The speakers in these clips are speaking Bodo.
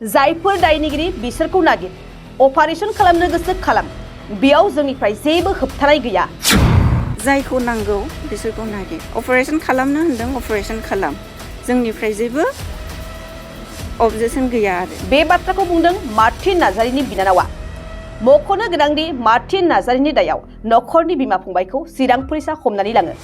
जायफोर दायनिगिरि बिसोरखौ नागिर अपारेशन खालामनो गोसो खालाम बेयाव जोंनिफ्राय जेबो होबथानाय गैया जायखौ नांगौ बिसोरखौ नागिर अपारेशन खालामनो होनदों अपारेशन खालाम जोंनिफ्राय जेबो अबजेक्शन गैया आरो बे बाथ्राखौ बुंदों मार्टिन नार्जारिनि बिनानावा मख'नो गोनांदि मार्टिन नार्जारिनि दायाव नखरनि बिमा फंबायखौ चिरां पुलिसा हमनानै लाङो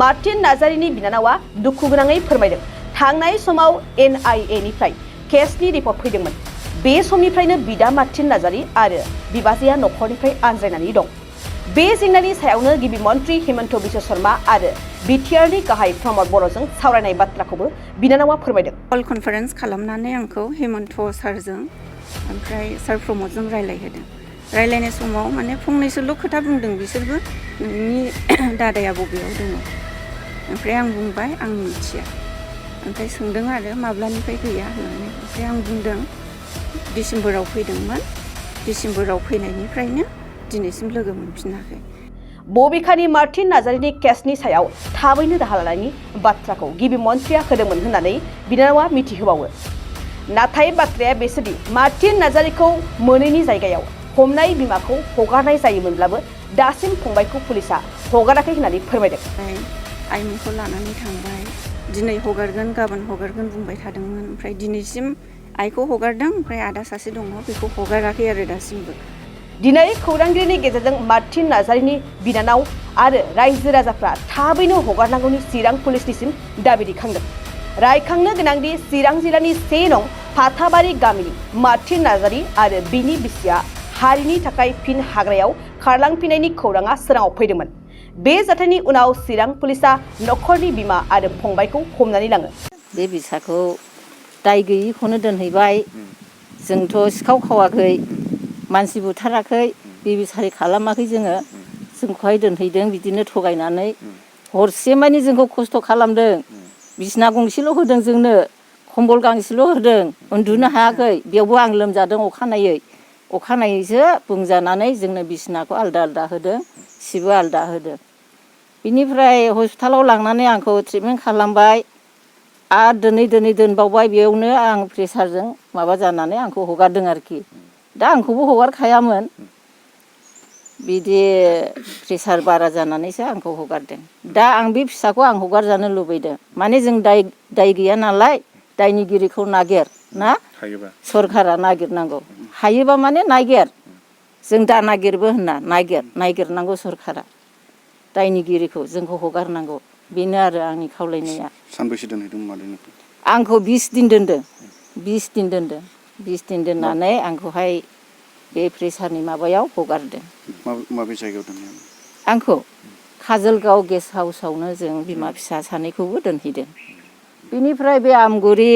मार्टिन नार्जारिनि बिनानावा दुखु गोनाङै फोरमायदों थांनाय समाव NIA निफ्राय केसनि रिपर्ट फैदोंमोन बे समनिफ्रायनो बिदा मार्टिन नार्जारि आरो बिबाजैया नखरनिफ्राय आनज्रायनानै दं बे जेंनानि सायावनो गिबि मन्त्रि हेमन्त बिश्व शर्मा आरो बिटिआरनि गाहाय प्रमद बर'जों सावरायनाय बाथ्राखौबो बिनानावा फोरमायदों कल कनफारेन्स खालामनानै आंखौ हेमन्त सारजों ओमफ्राय सार प्रमदजों रायलायहोदों रायलायनाय समाव माने फंनैसोल' खोथा बुंदों बिसोरबो नोंनि दादाया बबेयाव दङ ओमफ्राय आं बुंबाय आं मिथिया ओमफ्राय सोंदों आरो माब्लानिफ्राय गैया होननानै ओमफ्राय आं बुंदों डिसेम्बराव फैदोंमोन डिसेम्बराव फैनायनिफ्रायनो दिनैसिम लोगो मोनफिनाखै बबेखानि मार्टिन नार्जारिनि केसनि सायाव थाबैनो राहा लानायनि बाथ्राखौ गिबि मन्थ्रिया होदोंमोन होननानै बिनानावा मिथिहोबावो नाथाय बाथ्राया बेसोदि मार्टिन नार्जारिखौ मोनैनि जायगायाव हमनाय बिमाखौ हगारनाय जायोमोनब्लाबो दासिम फंबायखौ पुलिसा हगाराखै होननानै फोरमायदों आइमोनखौ लानानै थांबाय दिनै हगारगोन गाबोन हगारगोन बुंबाय थादोंमोन ओमफ्राय दिनैसिम आइखौ हगारदों ओमफ्राय आदा सासे दङ बेखौ हगाराखै आरो दासिमबो दिनै खौरांगिरिनि गेजेरजों मार्टिन नार्जारिनि बिनानाव आरो रायजो राजाफ्रा थाबैनो हगारनांगौनि चिरां पुलिसनिसिम दाबि दैखांदों रायखांनो गोनांदि चिरां जिल्लानि 1 नं फाथाबारि गामिनि मार्टिन नार्जारि आरो बिनि बिसिया हारिनि थाखाय फिन हाग्रायाव खारलांफिननायनि खौराङा सोराङाव फैदोंमोन बे जाथायनि उनाव चिरां पुलिसा नखरनि बिमा आरो फंबायखौ हमनानै लाङो बे बिसाखौ दाय गैयिखौनो दोनहैबाय जोंथ' सिखाव खावाखै मानसि बुथाराखै बेबिसारि खालामाखै जोंखौहाय दोनहैदों बिदिनो थगायनानै हरसे मानि जोंखौ खस्थ' खालामदों बिसना गंसेल' होदों जोंनो खम्बल गांसेल' होदों उन्दुनो हायाखै बेयावबो आं लोमजादों अखानायैसो बुंजानानै जोंनो बिसनाखौ आलदा आलदा होदों सिबो आलदा होदों बिनिफ्राय हस्पिटालाव लांनानै आंखौ ट्रिटमेन्ट खालामबाय आरो दोनै दोनबावबाय बेयावनो आं प्रेसारजों माबा जानानै आंखौ हगारदों आरोखि दा आंखौबो हगारखायामोन बिदि प्रेसार बारा जानानैसो आंखौ हगारदों दा आं बे फिसाखौ आं हगारजानो लुबैदों माने जों दाय गैया नालाय दायनिगिरिखौ नागिर ना सरकारा नागिरनांगौ हायोबा माने नागिर जों दा नागिरबो होनना नागिरनांगौ सरकारा दायनिगिरिखौ जोंखौ हगारनांगौ बेनो आरो आंनि खावलायनाया सानबैसे दोनहैदोंमोन मादैनिखौ आंखौ 20 दिन दोनदों 20 दिन दोननानै आंखौहाय बे प्रेसारनि माबायाव हगारदों माबे जायगायाव दोनहैयोमोन आंखौ काजलगाव गेस्ट हाउसावनो जों बिमा फिसा सानैखौबो दोनहैदों बेनिफ्राय बे आमगुरि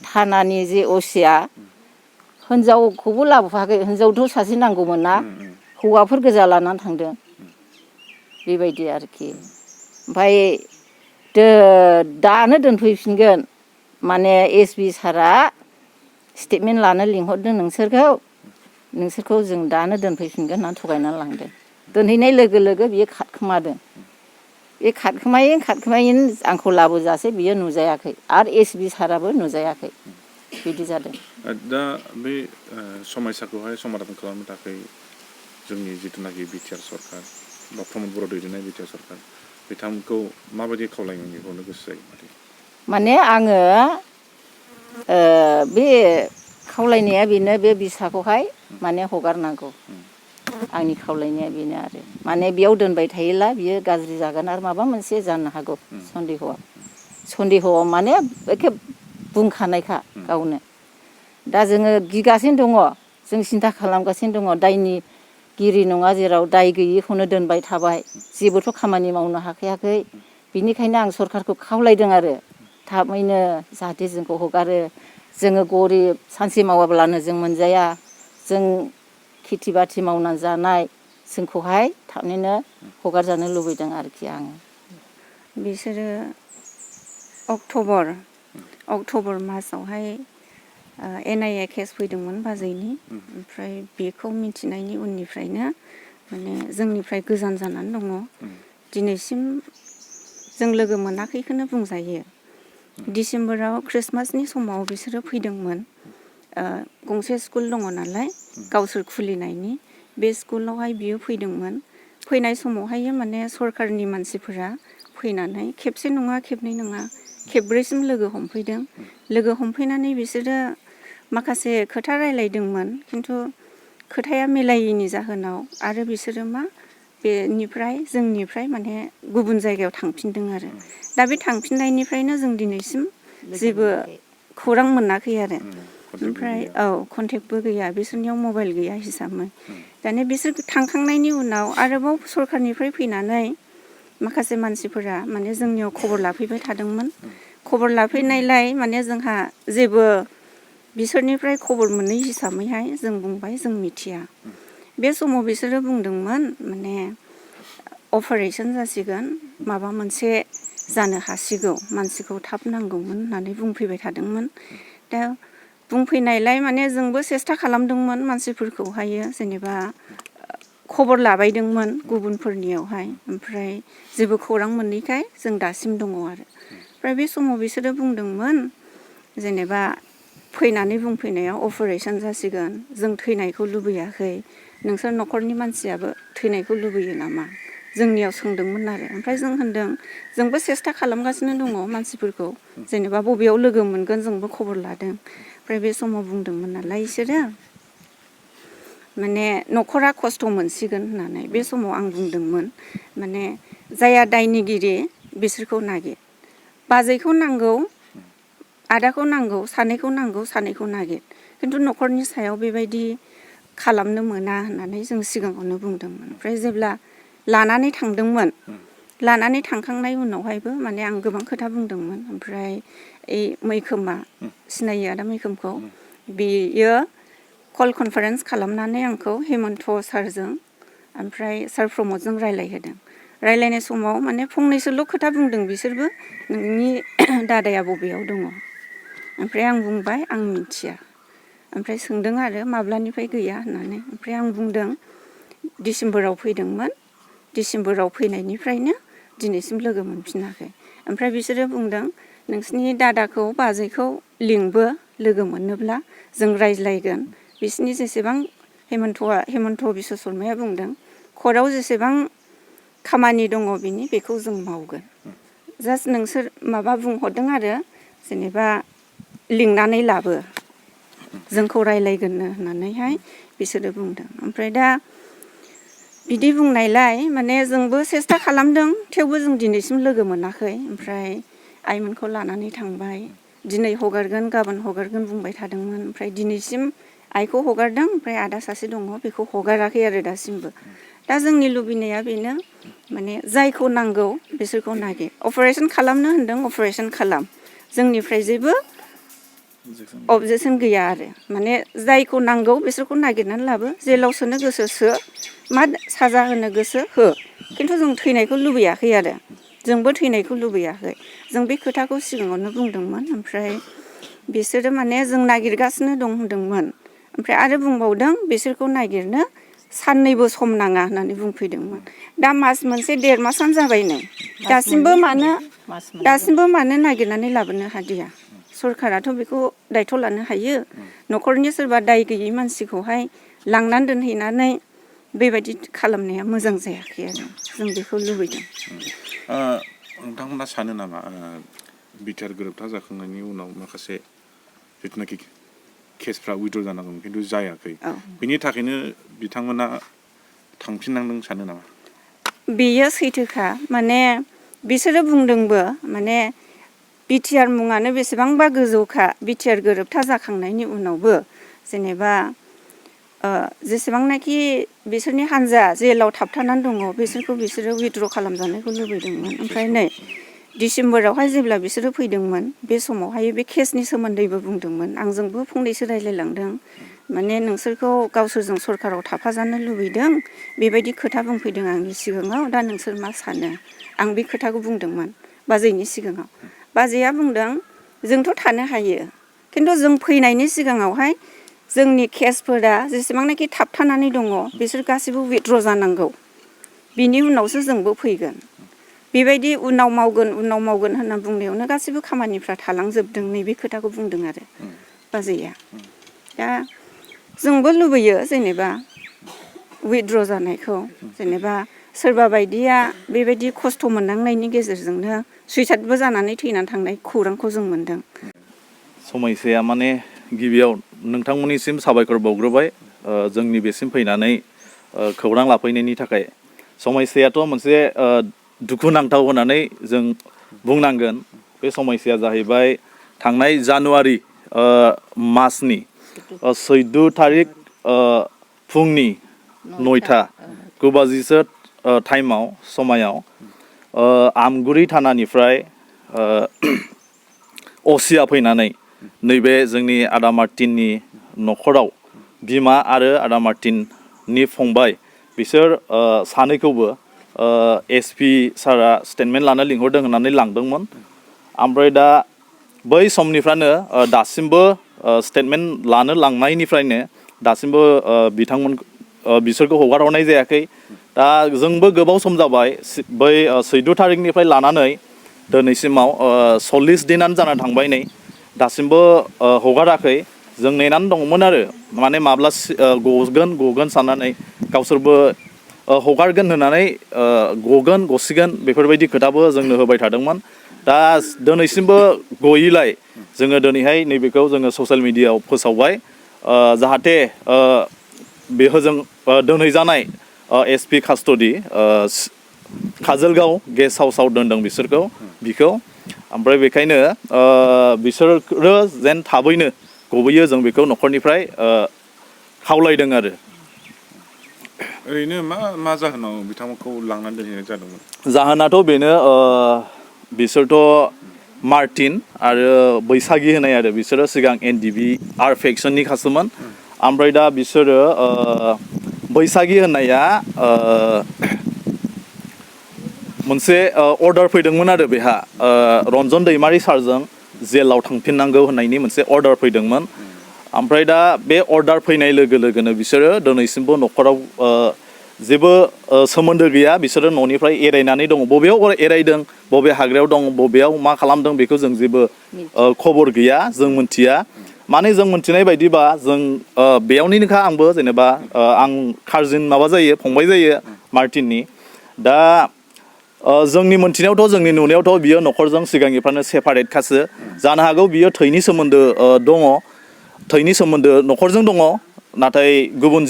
थानानि जे असिया हिनजावखौबो लाबोफाखै हिनजावथ' सासे नांगौमोन ना हौवाफोर गोजा लानानै थांदों बेबायदि आरोखि ओमफ्राय दानो दोनफैफिनगोन माने SB सारा स्टेटमेन्ट लानो लिंहरदों नोंसोरखौ जों दानो दोनफैफिनगोन होननानै थगायनानै लांदों दोनहैनाय लोगो लोगो बियो खारखोमादों बे खारखोमायैनो आंखौ लाबोजासे बियो नुजायाखै आरो SB साराबो नुजायाखै बिदि जादों दा बे समयसाखौहाय समाधान खालामनो थाखाय जोंनि जिथुनाखि बिटिआर सरकार बा प्रमद बर' दैदेननाय बिटिआर सरकार बिथांमोनखौ माबायदि खावलायनानै हरनो गोसो जायो माने आङो बे खावलायनाया बेनो बे बिसाखौहाय माने हगारनांगौ आंनि खावलायनाया बेनो आरो माने बेयाव दोनबाय थायोला बियो गाज्रि जागोन आरो माबा मोनसे जानो हागौ सन्देहआव माने एखे बुंखानायखा गावनो दा जोङो गिगासिनो दङ जों सिन्था खालामगासिनो दङ दायनिगिरि नङा जेराव दाय गैयिखौनो दोनबाय थाबाय जेबोथ' खामानि मावनो हाखायाखै बिनिखायनो आं सरकारखौ खावलायदों आरो थाबैनो जाहाथे जोंखौ हगारो जोङो गरिब सानसे मावाब्लानो जों मोनजाया जों खेथि बाथि मावनानै जानाय जोंखौहाय थाबैनो हगारजानो लुबैदों आरोखि आङो बिसोरो अक्ट'बर मासावहाय NIA केस फैदोंमोन बाजैनि ओमफ्राय बेखौ मिथिनायनि उननिफ्रायनो माने जोंनिफ्राय गोजान जानानै दङ दिनैसिम जों लोगो मोनाखैखौनो बुंजायो डिसेम्बराव ख्रिस्टमासनि समाव बिसोरो फैदोंमोन गंसे स्कुल दङ नालाय गावसोर खुलिनायनि बे स्कुलावहाय बियो फैदोंमोन फैनाय समावहाय माने सरकारनि मानसिफोरा फैनानै खेबसे नङा खेबनै नङा खेबब्रैसिम लोगो हमफैदों लोगो हमफैनानै बिसोरो माखासे खोथा रायलायदोंमोन खिन्थु खोथाया मिलायैनि जाहोनाव आरो बिसोरो मा बेनिफ्राय जोंनिफ्राय माने गुबुन जायगायाव थांफिनदों आरो दा बे थांफिननायनिफ्रायनो जों दिनैसिम जेबो खौरां मोनाखै आरो ओमफ्राय कन्टेक्टबो गैया बिसोरनियाव मबाइल गैया हिसाबै दाने बिसोर थांखांनायनि उनाव आरोबाव सरकारनिफ्राय फैनानै माखासे मानसिफोरा माने जोंनियाव खबर लाफैबाय थादोंमोन खबर लाफैनायलाय माने जोंहा जेबो बिसोरनिफ्राय खबर मोनै हिसाबैहाय जों बुंबाय जों मिथिया बे समाव बिसोरो बुंदोंमोन माने अपारेशन जासिगोन माबा मोनसे जानो हासिगौ मानसिखौ थाब नांगौमोन होननानै बुंफैबाय थादोंमोन दा बुंफैनायलाय माने जोंबो सेस्था खालामदोंमोन मानसिफोरखौहायो जेनेबा खबर लाबायदोंमोन गुबुनफोरनियावहाय ओमफ्राय जेबो खौरां मोनैखाय जों दासिम दङ आरो ओमफ्राय बे समाव बिसोरो बुंदोंमोन जेनेबा फैनानै बुंफैनायाव अपारेशन जासिगोन जों थैनायखौ लुबैयाखै नोंसोर न'खरनि मानसियाबो थैनायखौ लुबैयो नामा जोंनियाव सोंदोंमोन आरो ओमफ्राय जों होनदों जोंबो सेस्था खालामगासिनो दङ मानसिफोरखौ जेनेबा बबेयाव लोगो मोनगोन जोंबो खबर लादों ओमफ्राय बे समाव बुंदोंमोन नालाय बिसोरो माने न'खरा खस्थ' मोनसिगोन होननानै बे समाव आं बुंदोंमोन माने जाया दायनिगिरि बिसोरखौ नागिर बाजैखौ नांगौ आदाखौ नांगौ सानैखौ नागिर खिन्थु न'खरनि सायाव बेबायदि खालामनो मोना होननानै जों सिगाङावनो बुंदोंमोन ओमफ्राय जेब्ला लानानै थांदोंमोन लानानै थांखांनाय उनावहायबो माने आं गोबां खोथा बुंदोंमोन ओमफ्राय मैखोमा सिनायो आदा मैखोमखौ बेयो कल कनफारेन्स खालामनानै आंखौ हेमन्त सारजों ओमफ्राय सार प्रमदजों रायलायहोदों रायलायनाय समाव माने फंनैसोल' खोथा बुंदों बिसोरबो नोंनि दादाया बबेयाव दङ ओमफ्राय आं बुंबाय आं मिथिया ओमफ्राय सोंदों आरो माब्लानिफ्राय गैया होननानै ओमफ्राय आं बुंदों डिसेम्बराव फैदोंमोन डिसेम्बराव फैनायनिफ्रायनो दिनैसिम लोगो मोनफिनाखै ओमफ्राय बिसोरो बुंदों नोंसिनि दादाखौ बाजैखौ लिंबो लोगो मोनोब्ला जों रायज्लायगोन बिसिनि जेसेबां हेमन्त बिश्व शर्माया बुंदों कर्टआव जेसेबां खामानि दङ बिनि बेखौ जों मावगोन जास्ट नोंसोर माबा बुंहरदों आरो जेनेबा लिंनानै लाबो जोंखौ रायलायगोननो होननानैहाय बिसोरो बुंदों ओमफ्राय दा बिदि बुंनायलाय माने जोंबो सेस्था खालामदों थेवबो जों दिनैसिम लोगो मोनाखै ओमफ्राय आइमोनखौ लानानै थांबाय दिनै हगारगोन गाबोन हगारगोन बुंबाय थादोंमोन ओमफ्राय दिनैसिम आइखौ हगारदों ओमफ्राय आदा सासे दङ बेखौ हगाराखै आरो दासिमबो दा जोंनि लुबैनाया बेनो माने जायखौ नांगौ बिसोरखौ नागिर अपारेशन खालामनो होनदों अपारेशन खालाम जोंनिफ्राय जेबो अबजेक्सन गैया आरो माने जायखौ नांगौ बिसोरखौ नागिरनानै लाबो जेलाव सोनो गोसो सो मा साजा होनो गोसो हो खिन्थु जों थैनायखौ लुबैयाखै आरो जोंबो थैनायखौ लुबैयाखै जों बे खोथाखौ सिगाङावनो बुंदोंमोन ओमफ्राय बिसोरो माने जों नागिरगासिनो दं होनदोंमोन ओमफ्राय आरो बुंबावदों बिसोरखौ नागिरनो साननैबो सम नाङा होननानै बुंफैदोंमोन दा मास मोनसे 1.5 मासानो जाबाय नै दासिमबो मानो नागिरनानै लाबोनो हादिया सरकाराथ' बेखौ दायथ' लानो हायो न'खरनि सोरबा दाय गैयै मानसिखौहाय लांनानै दोनहैनानै बेबायदि खालामनाया मोजां जायाखै आरो जों बेखौ लुबैदों नोंथांमोना सानो नामा बिटिआर गोरोबथा जाखांनायनि उनाव माखासे जिथुनाखि केसफ्रा उइद्र' जानांगौमोन खिन्थु जायाखै बिनि थाखायनो बिथांमोना थांफिननांदों सानो नामा बेयो सैथोखा माने बिसोरो बुंदोंबो माने बिटिआर मुङानो बेसेबांबा गोजौखा बिटिआर गोरोबथा जाखांनायनि उनावबो जेनेबा जेसेबांनाखि बिसोरनि हान्जा जेलाव थाबथानानै दङ बिसोरखौ बिसोरो उइद्र' खालामजानायखौ लुबैदोंमोन ओमफ्राय नै डिसेम्बरावहाय जेब्ला बिसोरो फैदोंमोन बे समावहाय बे केसनि सोमोन्दैबो बुंदोंमोन आंजोंबो फंनैसो रायलायलांदों माने नोंसोरखौ गावसोरजों सरकाराव थाफाजानो लुबैदों बेबायदि खोथा बुंफैदों आंनि सिगाङाव दा नोंसोर मा सानो आं बे खोथाखौ बुंदोंमोन बाजैनि सिगाङाव बाजैया बुंदों जोंथ' थानो हायो खिन्थु जों फैनायनि सिगाङावहाय जोंनि केसफोरा जेसेबांनाखि थाबथानानै दङ बिसोर गासैबो उइद्र' जानांगौ बिनि उनावसो जोंबो फैगोन बेबायदि उनाव मावगोन होनना बुंनायावनो गासैबो खामानिफ्रा थालांजोबदों नैबे खोथाखौ बुंदों आरो बाजैया दा जोंबो लुबैयो जेनेबा उइथड्र जानायखौ जेनेबा सोरबा बायदिया बेबायदि खस्थ' मोननांनायनि गेजेरजोंनो सुइसाइडबो जानानै थैनानै थांनाय खौरांखौ जों मोनदों। समायसाया माने गिबियाव नोंथांमोननिसिम साबायखर बावग्रोबाय जोंनि बेसिम फैनानै खौरां लाफैनायनि थाखाय। समायसायाथ' मोनसे दुखुनांथाव होननानै जों बुंनांगोन। बे समायसाया जाहैबाय थांनाय जानुवारि मासनि 14 थारिख फुंनि 9टा 9 बाजिसो टाइमाव समायाव आमगुरि थानानिफ्राय असिया फैनानै नैबे जोंनि आदा मार्टिननि न'खराव बिमा आरो आदा मार्टिननि फंबाय बिसोर सानैखौबो एसपि सारा स्टेटमेन्ट लानो लिंहरदों होननानै लांदोंमोन। ओमफ्राय दा बै समनिफ्रायनो दासिमबो स्टेटमेन्ट लानो लांनायनिफ्रायनो दासिमबो बिसोरखौ हगार हरनाय जायाखै। दा जोंबो गोबाव सम जाबाय बै 14 थारिखनिफ्राय लानानै दिनैसिमाव 40 दिनानो जाना थांबाय नै दासिमबो हगाराखै। जों नेनानै दंमोन आरो माने माब्ला गगोन साननानै गावसोरबो हगारगोन होननानै गसिगोन बेफोरबायदि खोथाबो जोंनो होबाय थादोंमोन। दा दिनैसिमबो गयैलाय जोङो दिनैहाय नैबेखौ जोङो ससियेल मिडियायाव फोसावबाय जाहाथे बेहोजों दोनहैजानाय एसपि कास्टडि काजलगाव गेस्ट हाउसाव दोनदों बिखौ। ओमफ्राय बेखायनो बिसोरो जेन थाबैनो गबोयो जों बेखौ न'खरनिफ्राय खावलायदों आरो। ओरैनो मा जाहोनाव बिथांमोनखौ लांनानै दोनहैनाय जादोंमोन? जाहोनाथ' बेनो बिसोरथ' मार्टिन आरो बैसागि होनाय आरो बिसोरो सिगां NDBR फेक्सननि खासोमोन। ओमफ्राय दा बिसोरो बैसागि होननाया मोनसे अर्डार फैदोंमोन आरो बेहा रन्जन दैमारि सारजों जेलाव थांफिननांगौ होननायनि मोनसे अर्डार फैदोंमोन। ओमफ्राय दा बे अर्डार फैनाय लोगो लोगोनो बिसोरो दिनैसिमबो न'खराव जेबो सोमोन्दो गैया। बिसोरो न'निफ्राय एरायनानै दङ। बबेयाव एरायदों, बबे हाग्रायाव दं, बबेयाव मा खालामदों बेखौ जों जेबो खबर गैया, जों मिथिया। माने जों मिथिनाय बायदिबा जों बेयावनिनोखा आंबो जेनेबा आं काजिन माबा जायो, फंबाय जायो मार्टिननि। दा जोंनि मोनथिनायावथ' जोंनि नुनायावथ' बियो न'खरजों सिगांनिफ्रायनो सेपारेटखासो जानो हागौ। बियो थैनि सोमोन्दो दङ, थैनि सोमोन्दो न'खरजों दङ, नाथाय गुबुन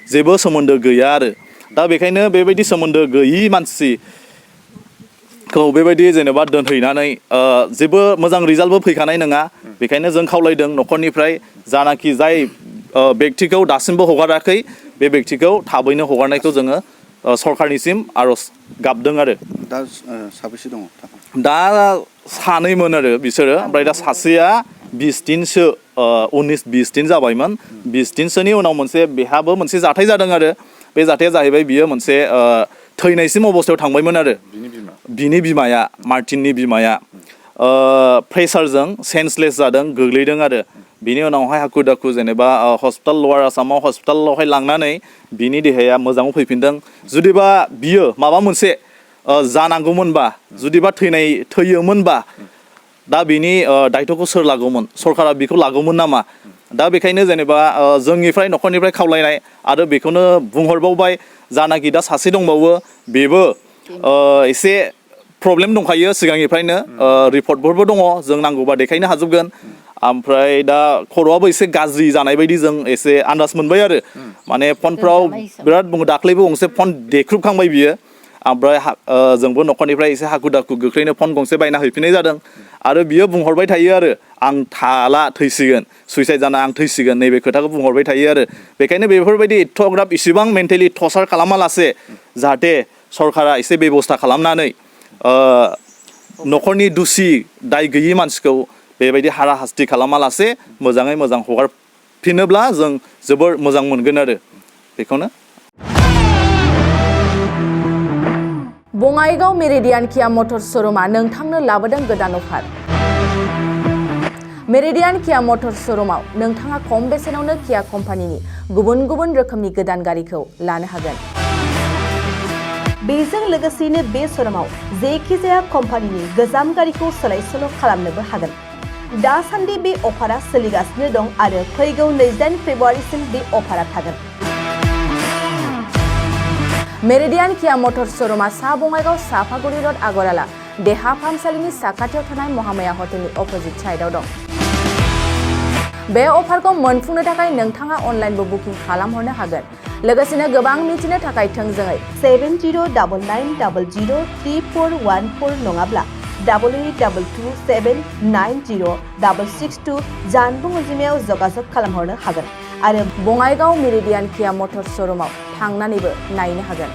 जेबो सोमोन्दो गैया आरो। दा बेखायनो बेबायदि सोमोन्दो गैयि मानसिखौ बेबायदि जेनेबा दोनहैनानै जेबो मोजां रिजाल्टबो फैखानाय नङा। बेखायनो जों खावलायदों न'खरनिफ्राय जानाखि जाय बेक्तिखौ दासिमबो हगाराखै बे बेक्तिखौ थाबैनो हगारनायखौ जोङो सरकारनिसिम आर'ज गाबदों आरो। दा साबेसे दङ? दा सानैमोन आरो बिसोरो। ओमफ्राय दा सासेया 20 दिनसो 19-20 दिन जाबायमोन। 20 दिनसोनि उनाव बेहाबो मोनसे जाथाय जादों आरो। बे जाथाया जाहैबाय बियो मोनसे थैनायसिम अबस्थायाव थांबायमोन आरो। बिनि बिमाया, मार्टिननि बिमाया प्रेसारजों सेन्सलेस जादों, गोग्लैदों आरो। बिनि उनावहाय हाखु दाखु जेनेबा हस्पिटाल लवार आसामाव हस्पिटालावहाय लांनानै बिनि देहाया मोजाङाव फैफिनदों। जुदिबा बियो माबा मोनसे जानांगौमोनबा, जुदिबा थैयोमोनबा दा बिनि दायथ'खौ सोर लागौमोन? सरकारा बेखौ लागौमोन नामा? दा बेखायनो जेनेबा जोंनिफ्राय न'खरनिफ्राय खावलायनाय आरो बेखौनो बुंहरबावबाय जानाखि दा सासे दंबावो बेबो एसे प्रब्लेम दंखायो सिगांनिफ्रायनो, रिपर्टफोरबो दङ, जों नांगौबा देखायनो हाजोबगोन। ओमफ्राय दा खर'आबो एसे गाज्रि जानाय बायदि जों एसे आन्दाज मोनबाय आरो। माने फनफ्राव बिराद बुङो, दाख्लैबो गंसे फन देख्रुबखांबाय बियो। ओमफ्राय जोंबो न'खरनिफ्राय एसे हाखु दाखु गोख्रैनो फन गंसे बायना हैफिननाय जादों। आरो बियो बुंहरबाय थायो आरो आं थाला, थैसिगोन, सुइसाइड जाना आं थैसिगोन, नैबे खोथाखौ बुंहरबाय थायो आरो। बेखायनो बेफोरबायदि एथ'ग्राब इसिबां मेन्टेलि टर्चार खालामालासे जाहाथे सरकारा एसे बेब'स्था खालामनानै न'खरनि दुसि दाय गैयि मानसिखौ बेबायदि हारा हास्ति खालामालासे मोजाङै मोजां हगारफिनोब्ला जों जोबोर मोजां मोनगोन आरो। बेखौनो बङाइगाव मेरिडियान किया मटर्स श'रुमा नोंथांनो लाबोदों गोदान अफार। मेरिडियान किया मटर्स श'रुमाव नोंथाङा खम बेसेनावनो किया कम्पानिनि गुबुन गुबुन रोखोमनि गोदान गारिखौ लानो हागोन। बेजों लोगोसेनो बे श'रुमाव जेखिजाया कम्पानिनि गोजाम गारिखौ सोलाय सोल' खालामनोबो हागोन। दासान्दि बे अफारा सोलिगासिनो दं आरो फैगौ 28 फेब्रुवारिसिम बे अफारा थागोन। मेरिडियान किया मटर्स शोरूमा सा बङाइगाव साफागुरि रोड आगराला देहा फाहामसालिनि साखाथियाव थानाय महामाया हटेलनि अपोजिट साइडआव दं। बे अफारखौ मोनफुंनो थाखाय नोंथाङा अनलाइनबो बुकिं खालामहरनो हागोन। लोगोसेनो गोबां मिथिनो थाखाय थोंजोङै 70993414 नङाब्ला 8822790662 जानबुं अनजिमायाव जगाजग खालामहरनो हागोन आरो बङाइगाव मेरिडियान किया मटर्स शोरूमाव थांनानैबो नायनो हागोन।